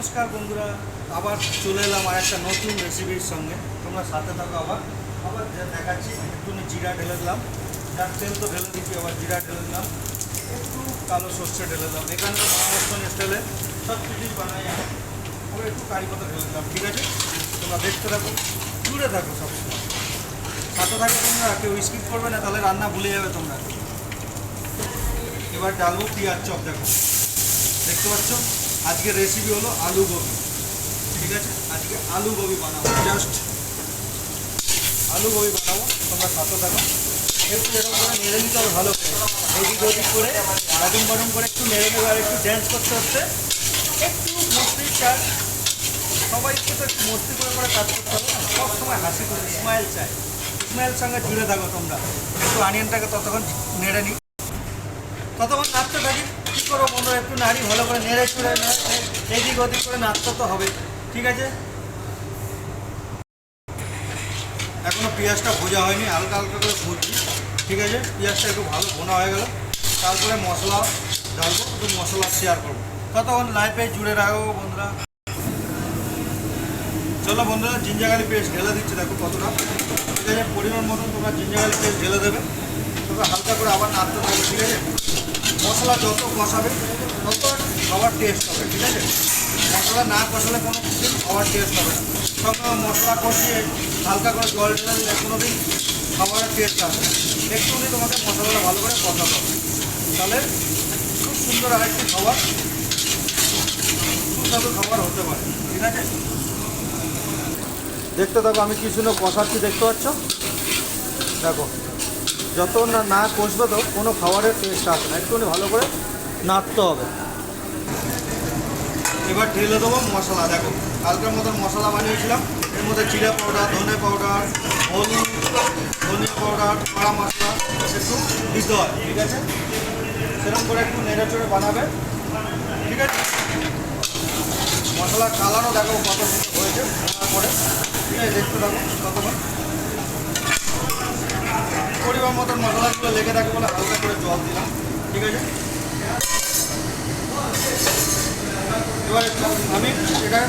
নমস্কার বন্ধুরা, আবার চলে এলাম আর একটা নতুন রেসিপির সঙ্গে। তোমরা সাথে থাকো। আবার আবার দেখাচ্ছি। একটু জিরা ঢেলে দিলাম, যার তেল তো ঢেলে দিচ্ছি। আবার জিরা ঢেলে দিলাম, একটু কালো সর্ষে ঢেলে দিলাম। এখানে তো মহামস্ত স্টাইলে সব কিছুই বানাই আমি। আবার একটু কারি পাতা ঢেলে দিলাম। ঠিক আছে, তোমরা দেখতে থাকো, জুড়ে থাকো, সবসময় সাথে থাকো। তোমরা কেউ স্কিপ করবে না, তাহলে রান্না ভুলে যাবে তোমরা। এবার ডালবো পেঁয়াজ চপ। দেখো, দেখতে পাচ্ছ, আজকের রেসিপি হলো আলু গোবি। ঠিক আছে, আজকে আলু গোবি বানাবো। জাস্ট আলু গোবি বানাবো, তোমরা সাথে থাকো। একটু এরকম করে নেড়ে নিতে হবে ভালো করে, এদিক ওদিক করে বাটুম বাটুম করে একটু নেড়ে নেবে। আর একটু ড্যান্স করতে করতে একটু মস্তির কাজ, সবাইকে তো একটু মস্তি করে কাজ করতে হবে না, সবসময় হাসি করে স্মাইল চাই। স্মাইলের সঙ্গে জুড়ে থাকো তোমরা। একটু অনিয়নটাকে ততক্ষণ নেড়ে নিই, ততক্ষণ নাড়তে থাকি। কী করবো বন্ধুরা, একটু নাড়ি ভালো করে নেড়ে চুড়ে এদিক ওদিক করে নাড়তে তো হবে। ঠিক আছে, এখনও পেঁয়াজটা ভোজা হয়নি, হালকা হালকা করে ভুজছি। ঠিক আছে, পেঁয়াজটা একটু ভালো ভোনা হয়ে গেল, তারপরে মশলা ডালবো, একটু মশলা শেয়ার করবো। ততক্ষণ লাইফে জুড়ে রাখবো বন্ধুরা। চলো বন্ধুরা, জিঞ্জার গার্লিক পেস্ট ঢেলে দিচ্ছি। দেখো কতটা। ঠিক আছে, পরিমাণ মতন তোমরা জিঞ্জার গার্লিক পেস্ট ঢেলে দেবে। তোমরা হালকা করে আবার নাড়তে থাকবে। ঠিক আছে, মশলা যত কষাবে তত খাবার টেস্ট হবে। ঠিক আছে, মশলা না কষালে কোনো দিন খাবার টেস্ট হবে না। সঙ্গে মশলা কষিয়ে হালকা করে জল ঢেলে দিলে কোনো দিন খাবারের টেস্ট আসবে। একটুখানি তোমাকে মশলাটা ভালো করে কষাতে হবে, তাহলে খুব সুন্দর আরেকটি খাবার, সুস্বাদু খাবার হতে পারে। ঠিক আছে, দেখতে থাকো, আমি কি সুন্দর কষাচ্ছি, দেখতে পাচ্ছ। দেখো, যত না কষবে তো কোনো খাবারের টেস্ট আসে না, একটুখানি ভালো করে নাড়তে হবে। এবার ঢেলে দেবো মশলা। দেখো, হালকার মতন মশলা বানিয়েছিলাম, এর মধ্যে জিরা পাউডার, ধনে পাউডার, হলুদ, ধনিয়া পাউডার, কড়া মশলা একটু দিতে হয়। ঠিক আছে, সেরকম করে একটু নেড়ে চড়ে বানাবে। ঠিক আছে, মশলার কালারও দেখো কত সুন্দর হয়েছে পরে। ঠিক আছে, দেখতে থাকো ততক্ষণ। পরিমাণ মতন মশলাগুলো লেগে থাকে বলে হালকা করে জল দিলাম। ঠিক আছে, এবার একটু আমি এটা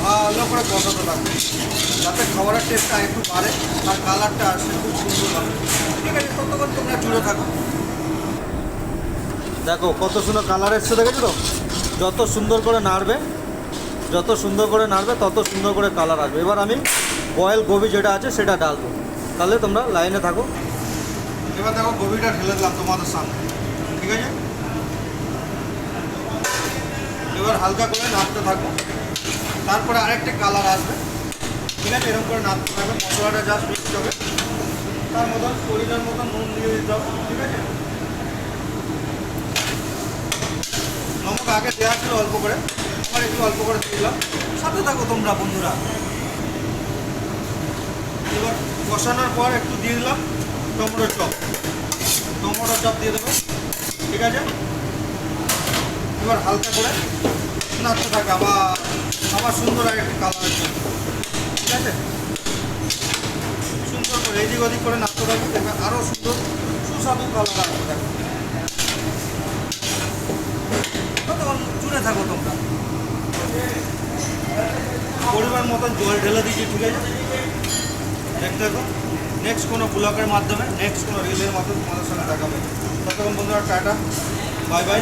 ভালো করে কষাতে থাকবো, যাতে খাবারের টেস্টটা একটু বাড়ে আর কালারটা আসে খুব সুন্দর হবে। ঠিক আছে, ততক্ষণ তোমরা জুড়ে থাকো। দেখো কত সুন্দর কালার এসছে, দেখেছো তো। যত সুন্দর করে নাড়বে, যত সুন্দর করে নাড়বে তত সুন্দর করে কালার আসবে। এবার আমি বয়েল গোবি যেটা আছে সেটা ডালবো, তাহলে তোমরা লাইনে থাকো। এবার দেখো, গোবিটা ঢেলে দিলাম তোমাদের সামনে। ঠিক আছে, এবার হালকা করে নাড়তে থাকবো, তারপরে আরেকটা কালার আসবে। ঠিক আছে, এরকম করে নাড়তে থাকবে। মশলাটা জাস্ট মিক্স হবে, তার মতন পরিমাণ মতন নুন দিয়ে দিতে হবে। ঠিক আছে, নমক আগে দেওয়া ছিল অল্প করে, আবার একটু অল্প করে দিলাম। সাথে থাকো তোমরা বন্ধুরা। এবার কষানোর পর একটু দিয়ে দিলাম টমেটোর চপ, টমেটোর চপ দিয়ে দেবো। ঠিক আছে, এবার হালকা করে নাড়তে থাকে আবার সুন্দর একটা কালারের জন্য। ঠিক আছে, সুন্দর করে এদিক ওদিক করে নাড়তে থাকবে, দেখবে আরও সুন্দর সুস্বাদু কালার আসবে। দেখো, তখন চুনে থাকো তোমরা। পরিমাণ মতন জল ঢেলে দিচ্ছি। ঠিক আছে, দেখতে থাকো। নেক্সট কোনো ব্লগের মাধ্যমে, নেক্সট কোনো রিলের মাধ্যমে তোমাদের সঙ্গে দেখাবো। ততক্ষণ বন্ধুরা টাটা, বাই বাই।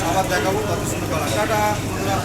আবার দেখাবো কত সুন্দর কালার। টাটা বন্ধুরা।